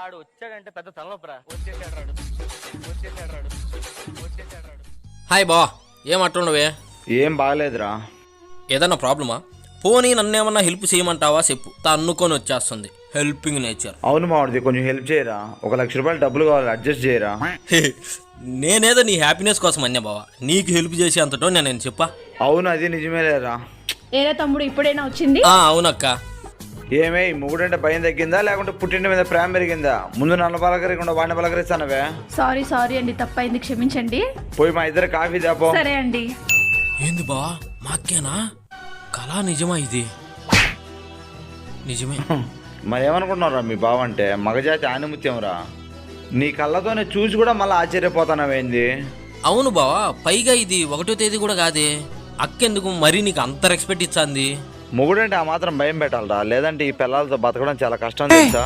ఆడు వచ్చాడంటే పెద్ద తలనొప్పరా. వచ్చేసాడు రాడు. హాయ్ బా, ఏమంటుండవే? ఏం బాగలేదురా. ఏదన్నా ప్రాబ్లమా? పోనీ నన్నేమన్నా హెల్ప్ చేయమంటావా చెప్పు, తన్నుకొని వచ్చేస్తుంది. Helping nature. అవును మావాడిది, కొంచెం హెల్ప్ చేయరా. 1 లక్ష రూపాయలు డబ్బులు కావాలి, అడ్జస్ట్ చేయరా. నేనేదో నీ హ్యాపీనెస్ కోసం అన్నా బావా, నీకు హెల్ప్ చేసే అంతటో నేను చెప్పా. అవును, అది నిజమేలేరా. ఏరా తమ్ముడు, ఇప్పుడైనా వచ్చింది? అవునక్క. ఏమే మొగుడంటే భయం తగ్గిందా లేకుంటే పుట్టింటి మీద ప్రేమ పెరిగిందా? ముందు నన్ను పలకరికుండా వాడిని పలకరిస్తానవే. సారీ అండి, తప్పైంది, క్షమించండి. పోయి మా ఇద్దరు కాఫీ దాపో. సరే అండి. ఏంది బా, మాకేనా కళా? నిజమా ఇది? నిజమే. మరి ఏమనుకుంటున్నారా మీ బావ అంటే? మగజాతి ఆనిముత్యం రా. నీ కళ్ళతోనే చూసి కూడా మళ్ళీ ఆశ్చర్యపోతానవేంది? అవును బావా, పైగా ఇది 1వ తేదీ కూడా కాదే. అక్కెందుకు మరి నీకు అంత రెస్పెక్ట్ ఇచ్చాంది? మొగుడంటే ఆ మాత్రం భయం పెట్టాలరా, లేదంటే ఈ పిల్లలతో బతకడం చాలా కష్టం తెలుసా.